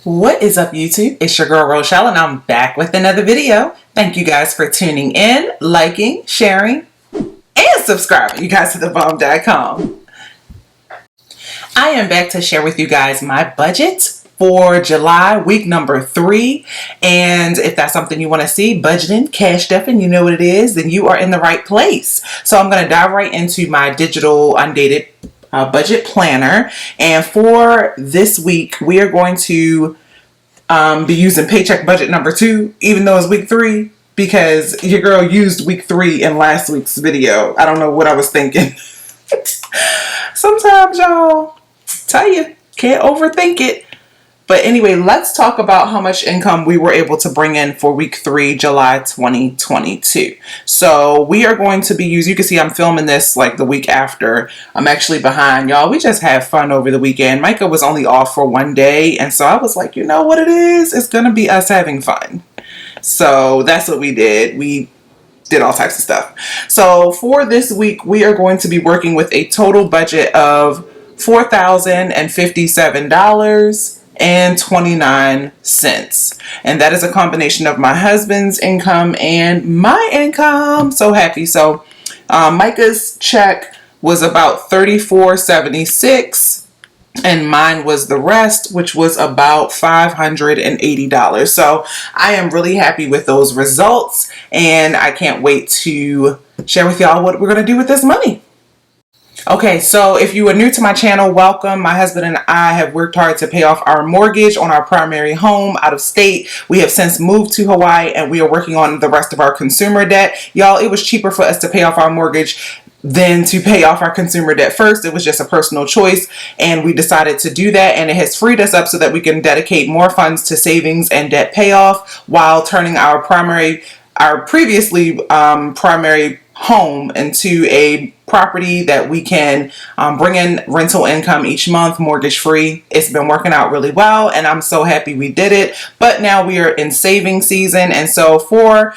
What is up, YouTube? It's your girl Rochelle and I'm back with another video. Thank you guys for tuning in, liking, sharing, and subscribing, you guys, to 𝗗𝗏𝗏𝗘𝗧. I am back to share with you guys my budget for July, week number 3. And if that's something you want to see, budgeting, cash stuffing, you know what it is, then you are in the right place. So I'm going to dive right into my digital undated budget planner. And for this week, we are going to be using paycheck budget number 2, even though it's week 3, because your girl used week 3 in last week's video. I don't know what I was thinking. Sometimes, y'all, tell you, can't overthink it. But anyway, let's talk about how much income we were able to bring in for week 3, July 2022. So we are going to be using, you can see I'm filming this like the week after. I'm actually behind, y'all. We just had fun over the weekend. Micah was only off for 1 day. And so I was like, you know what it is? It's going to be us having fun. So that's what we did. We did all types of stuff. So for this week, we are going to be working with a total budget of $4,057.29, and that is a combination of my husband's income and my income. So happy. So Micah's check was about $34.76, and mine was the rest, which was about $580. So I am really happy with those results, and I can't wait to share with y'all what we're going to do with this money. Okay, so if you are new to my channel, welcome. My husband and I have worked hard to pay off our mortgage on our primary home out of state. We have since moved to Hawaii, and we are working on the rest of our consumer debt. Y'all, it was cheaper for us to pay off our mortgage than to pay off our consumer debt first. It was just a personal choice, and we decided to do that, and it has freed us up so that we can dedicate more funds to savings and debt payoff while turning our previously primary home into a property that we can bring in rental income each month, mortgage free. It's been working out really well, and I'm so happy we did it. But now we are in saving season, and so for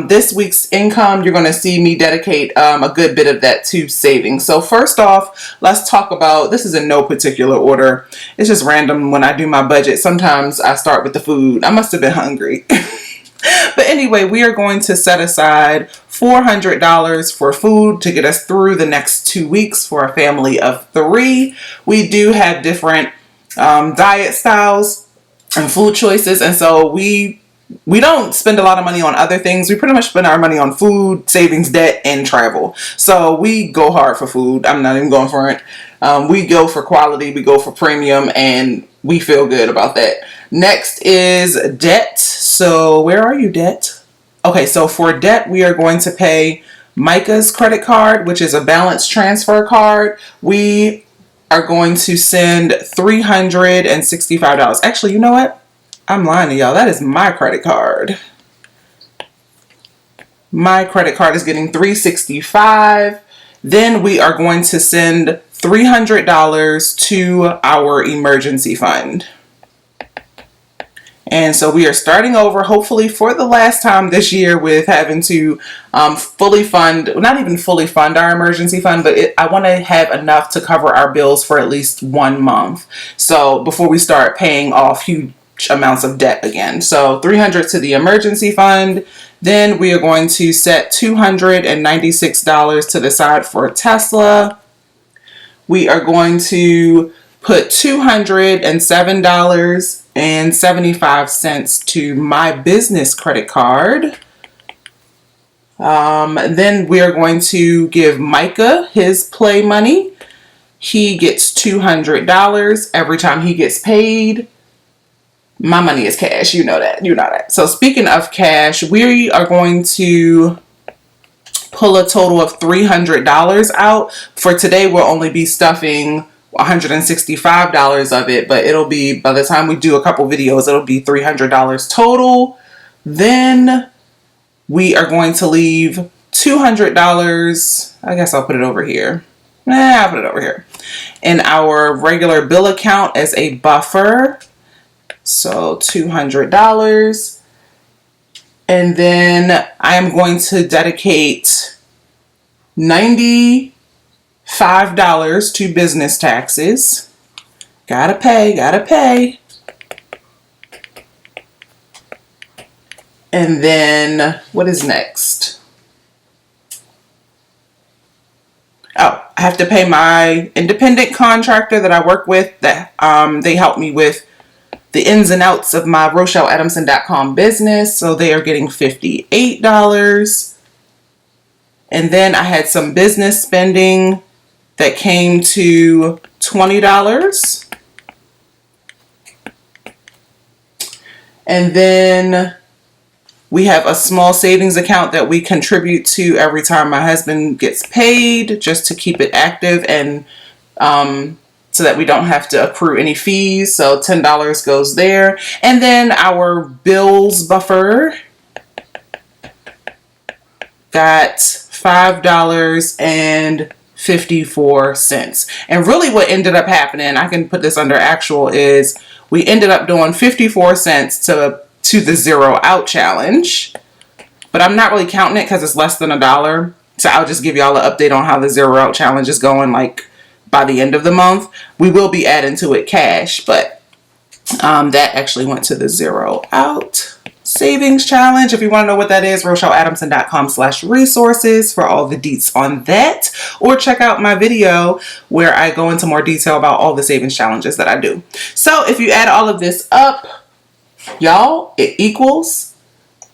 this week's income, you're going to see me dedicate a good bit of that to saving. So first off, let's talk about, this is in no particular order. It's just random when I do my budget. Sometimes I start with the food. I must have been hungry. But anyway, we are going to set aside $400 for food to get us through the next 2 weeks for a family of 3. We do have different diet styles and food choices, and so we don't spend a lot of money on other things. We pretty much spend our money on food, savings, debt, and travel. So we go hard for food. I'm not even going for it. We go for quality, we go for premium, and we feel good about that. Next is debt. So where are you, debt? Okay, so for debt, we are going to pay Micah's credit card, which is a balance transfer card. We are going to send $365. Actually, you know what? I'm lying to y'all. That is my credit card. My credit card is getting $365. Then we are going to send $300 to our emergency fund. And so we are starting over, hopefully for the last time this year, with having to fully fund, not even fully fund our emergency fund, but I want to have enough to cover our bills for at least 1 month. So before we start paying off huge amounts of debt again. So $300 to the emergency fund. Then we are going to set $296 to the side for Tesla. We are going to put $207.75 to my business credit card. Then we are going to give Micah his play money. He gets $200 every time he gets paid. My money is cash. You know that. You know that. So speaking of cash, we are going to pull a total of $300 out. For today, we'll only be stuffing $165 of it, but it'll be, by the time we do a couple videos, it'll be $300 total. Then we are going to leave $200. I guess I'll put it over here. I'll put it over here in our regular bill account as a buffer. So $200. And then I am going to dedicate $95 to business taxes. Gotta pay. And then what is next? Oh, I have to pay my independent contractor that I work with. That they help me with the ins and outs of my RochelleAdamson.com business. So they are getting $58. And then I had some business spending that came to $20. And then we have a small savings account that we contribute to every time my husband gets paid, just to keep it active and so that we don't have to accrue any fees. So $10 goes there. And then our bills buffer got $5.54. And really what ended up happening, I can put this under actual, is we ended up doing 54 cents to the zero out challenge, but I'm not really counting it because it's less than $1. So I'll just give y'all an update on how the zero out challenge is going, like by the end of the month. We will be adding to it cash, but that actually went to the zero out savings challenge. If you want to know what that is, RochelleAdamson.com/resources for all the deets on that, or check out my video where I go into more detail about all the savings challenges that I do. So if you add all of this up, y'all, it equals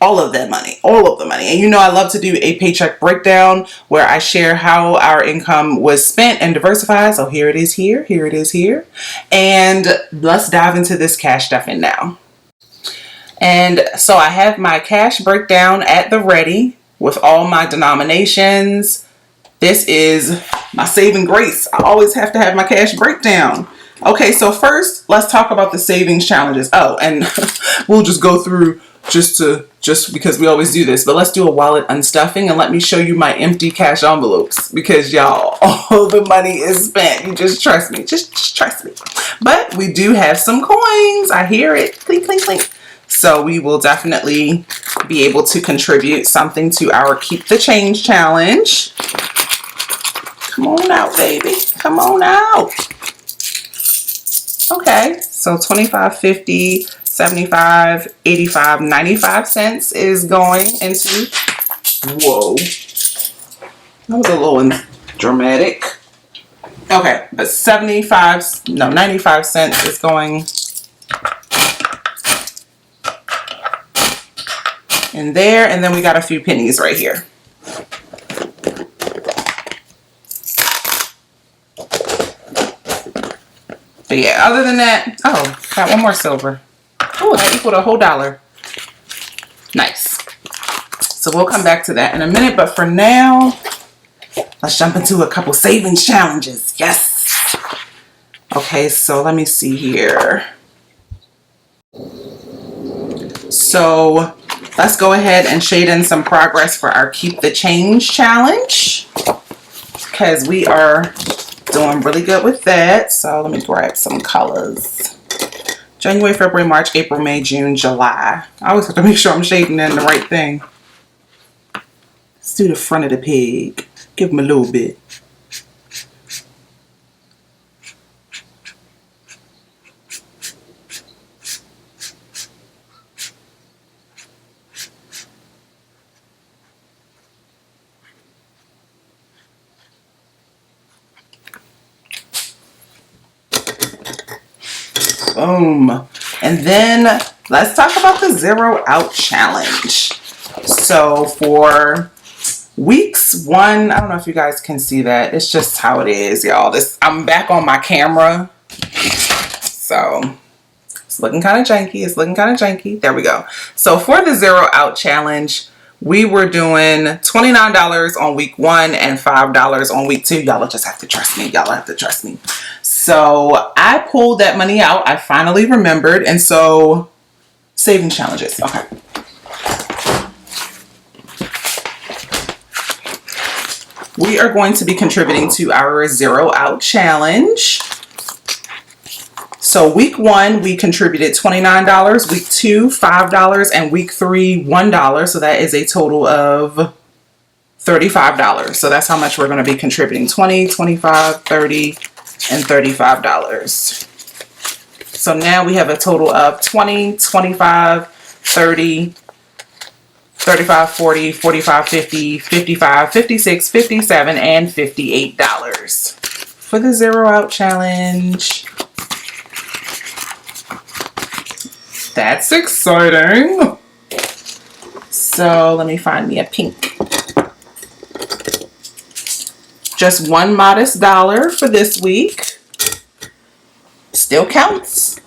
all of that money, all of the money. And you know, I love to do a paycheck breakdown where I share how our income was spent and diversified. So here it is here, here it is here. And let's dive into this cash stuffing now. And so I have my cash breakdown at the ready with all my denominations. This is my saving grace. I always have to have my cash breakdown. Okay, so first, let's talk about the savings challenges. Oh, and we'll just go through just because we always do this, but let's do a wallet unstuffing and let me show you my empty cash envelopes, because y'all, all the money is spent. You just trust me. Just trust me. But we do have some coins. I hear it. Clink, clink, clink. So we will definitely be able to contribute something to our Keep the Change challenge. Come on out, baby. Come on out. Okay, so 25, 50, 75, 85, 95 cents is going into, whoa, that was a little dramatic. Okay, but 95 cents is going in there, and then we got a few pennies right here. But yeah, other than that, oh, got one more silver. Oh, that equaled a whole $1. Nice. So we'll come back to that in a minute, but for now, let's jump into a couple savings challenges. Yes. Okay, so let me see here. So let's go ahead and shade in some progress for our Keep the Change challenge, because we are doing really good with that. So let me grab some colors. January, February, March, April, May, June, July. I always have to make sure I'm shading in the right thing. Let's do the front of the pig. Give him a little bit. Boom. And then let's talk about the zero out challenge. So for weeks 1, I don't know if you guys can see that. It's just how it is, y'all. I'm back on my camera. So it's looking kind of janky. It's looking kind of janky. There we go. So for the zero out challenge, we were doing $29 on week 1 and $5 on week 2. Y'all just have to trust me. Y'all have to trust me. So I pulled that money out. I finally remembered. And so saving challenges. Okay. We are going to be contributing to our zero out challenge. So week 1, we contributed $29, week 2, $5, and week 3, $1. So that is a total of $35. So that's how much we're going to be contributing: $20, $25, $30, and $35. So now we have a total of $20, $25, $30, $35, $40, $45, $50, $55, $56, $57, and $58 for the 0 out challenge. That's exciting. So let me find me a pink. Just one modest dollar for this week. Still counts.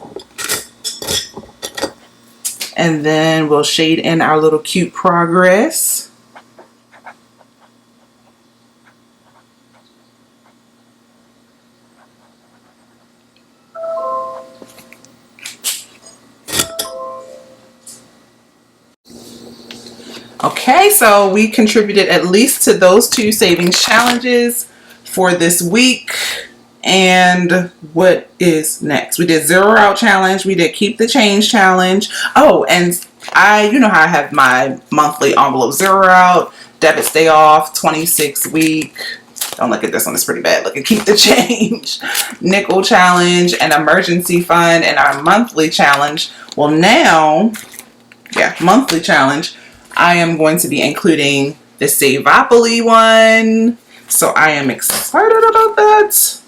And then we'll shade in our little cute progress. Okay, so we contributed at least to those 2 savings challenges for this week. And what is next? We did 0 out challenge. We did keep the change challenge. Oh, and you know how I have my monthly envelope 0 out, debit stay off, 26 week. Don't look at this one, it's pretty bad. Look at keep the change, nickel challenge, and emergency fund, and our monthly challenge. Well, now, yeah, monthly challenge, I am going to be including the 𝗖𝗢𝗗𝗘𝗧 one. So I am excited about that.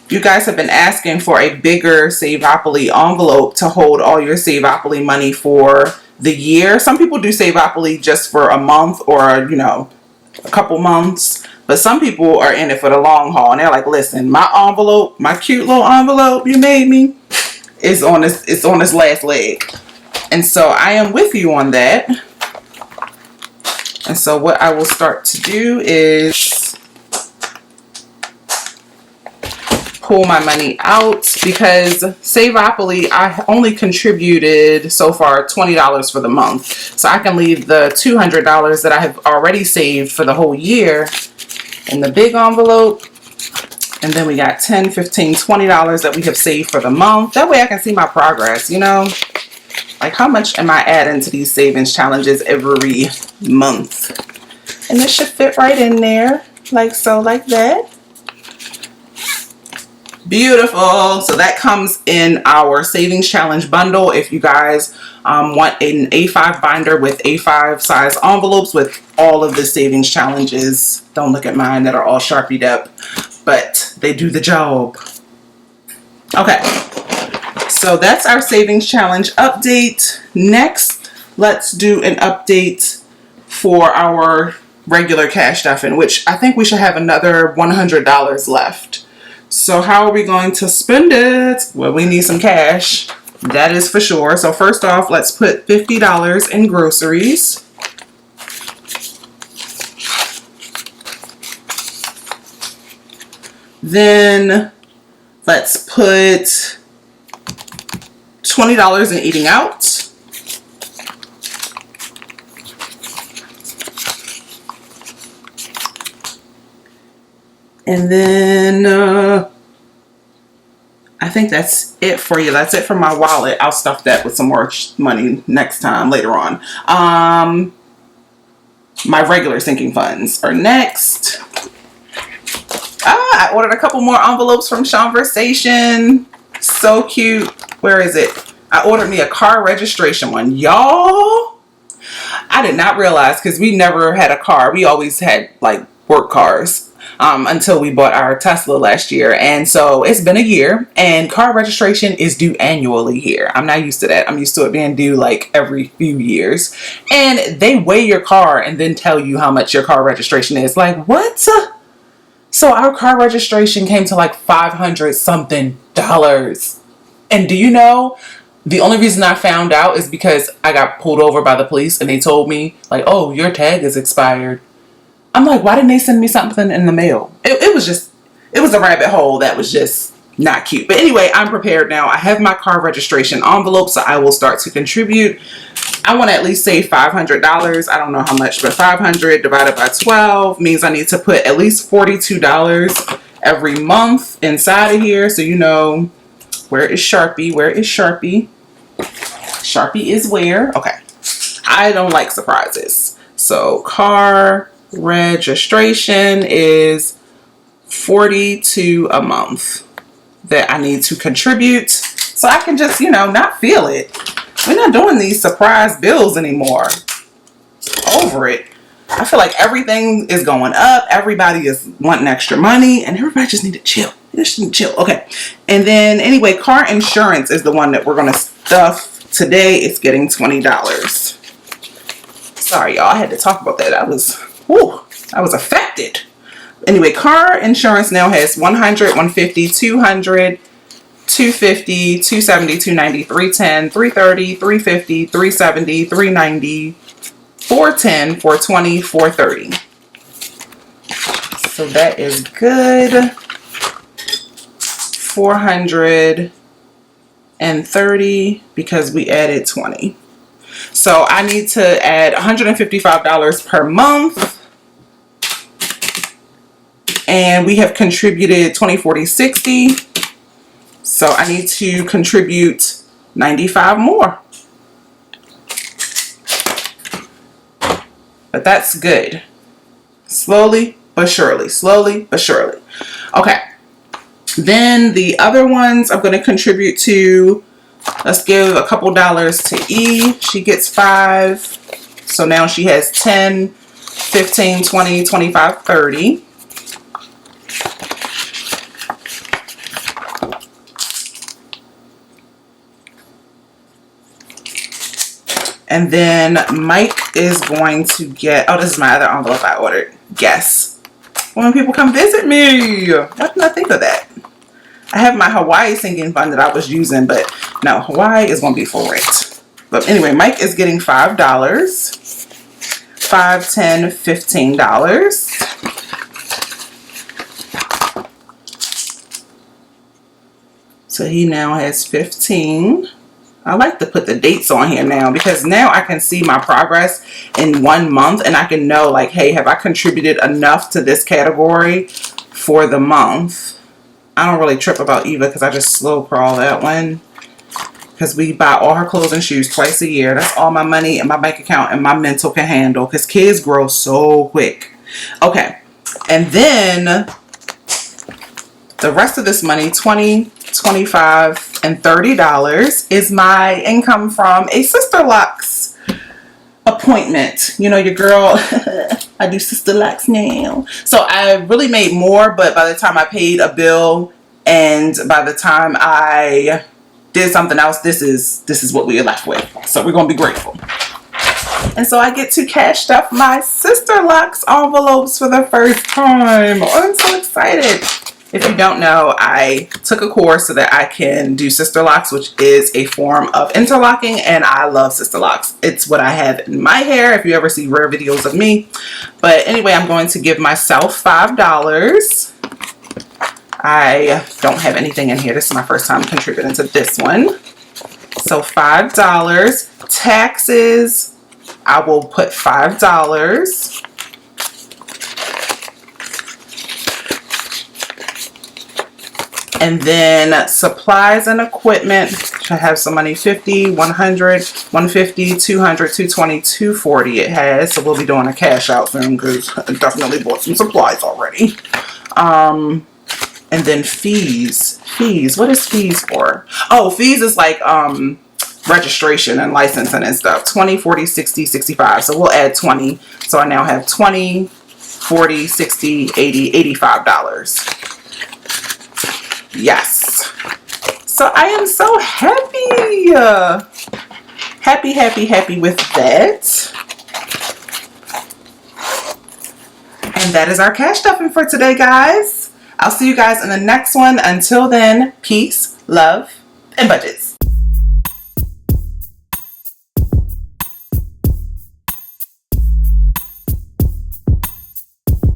You guys have been asking for a bigger 𝗖𝗢𝗗𝗘 envelope to hold all your 𝗖𝗢𝗗𝗘 money for the year. Some people do 𝗖𝗢𝗗𝗘 just for a month or, you know, a couple months. But some people are in it for the long haul. And they're like, listen, my envelope, my cute little envelope you made me, is on its last leg. And so I am with you on that. And so what I will start to do is pull my money out, because 𝗖𝗢𝗗𝗘𝗧, I only contributed so far $20 for the month. So I can leave the $200 that I have already saved for the whole year in the big envelope. And then we got $10, $15, $20 that we have saved for the month. That way I can see my progress, you know? Like, how much am I adding to these savings challenges every month? And this should fit right in there, like so, like that. Beautiful. So that comes in our savings challenge bundle. If you guys want an A5 binder with A5 size envelopes with all of the savings challenges. Don't look at mine that are all Sharpied up, but they do the job. Okay. So that's our savings challenge update. Next, let's do an update for our regular cash stuffing, which I think we should have another $100 left. So how are we going to spend it? Well, we need some cash. That is for sure. So first off, let's put $50 in groceries. Then let's put $20 in eating out. And then I think that's it for you. That's it for my wallet. I'll stuff that with some more money next time, later on. My regular sinking funds are next. I ordered a couple more envelopes from Conversation. So cute. Where is it? I ordered me a car registration one. Y'all, I did not realize, because we never had a car. We always had like work cars. Until we bought our Tesla last year. And so it's been a year, and car registration is due annually here. I'm not used to that. I'm used to it being due like every few years. And they weigh your car and then tell you how much your car registration is. Like, what? So our car registration came to like $500 something. And do you know, the only reason I found out is because I got pulled over by the police and they told me like, oh, your tag is expired. I'm like, why didn't they send me something in the mail? It was a rabbit hole that was just not cute. But anyway, I'm prepared now. I have my car registration envelope, so I will start to contribute. I want to at least save $500. I don't know how much, but 500 divided by 12 means I need to put at least $42 every month inside of here. So you know, where is Sharpie? Where is Sharpie? Sharpie is where? Okay. I don't like surprises. So car registration is $42 a month that I need to contribute, so I can just, you know, not feel it. We're not doing these surprise bills anymore. over it. I feel like everything is going up. Everybody is wanting extra money, and everybody just need to chill. They just need to chill. Okay. And then anyway, car insurance is the one that we're going to stuff today. It's getting $20. Sorry, y'all. I had to talk about that. I was affected. Anyway, car insurance now has 100, 150, 200, 250, 270, 290, 310, 330, 350, 370, 390, 410, 420, 430. So that is good. 430 because we added 20. So I need to add $155 per month. And we have contributed 20, 40, 60. So I need to contribute 95 more. But that's good. Slowly but surely. Slowly but surely. Okay. Then the other ones I'm going to contribute to. Let's give a couple dollars to E. She gets 5. So now she has 10, 15, 20, 25, 30. And then Mike is going to get, oh, this is my other envelope I ordered. Guess. When people come visit me. Why didn't I think of that? I have my Hawaii sinking fund that I was using, but no, Hawaii is going to be for rent. But anyway, Mike is getting $5. $5, $10, $15. So he now has 15. I like to put the dates on here now because now I can see my progress in 1 month and I can know like, hey, have I contributed enough to this category for the month? I don't really trip about Eva because I just slow crawl that one because we buy all her clothes and shoes twice a year. That's all my money and my bank account and my mental can handle because kids grow so quick. Okay. And then the rest of this money, 20, 25, and $30 is my income from a Sister Locks appointment. You know, your girl, I do Sister Locks now. So I really made more, but by the time I paid a bill and by the time I did something else, this is what we are left with. So we're going to be grateful. And so I get to cash stuff my Sister Locks envelopes for the first time. Oh, I'm so excited. If you don't know, I took a course so that I can do Sister Locks, which is a form of interlocking, and I love Sister Locks. It's what I have in my hair if you ever see rare videos of me. But anyway, I'm going to give myself $5. I don't have anything in here. This is my first time contributing to this one. So $5. Taxes, I will put $5. And then supplies and equipment, I have some money, 50, 100, 150, 200, 220, 240 it has. So we'll be doing a cash out soon because I definitely bought some supplies already. And then fees. Fees, what is fees for? Oh, fees is like registration and licensing and stuff. 20, 40, 60, 65. So we'll add 20. So I now have 20, 40, 60, 80, $85. Yes. So I am so happy. Happy with that. And that is our cash stuffing for today, guys. I'll see you guys in the next one. Until then, peace, love, and budgets.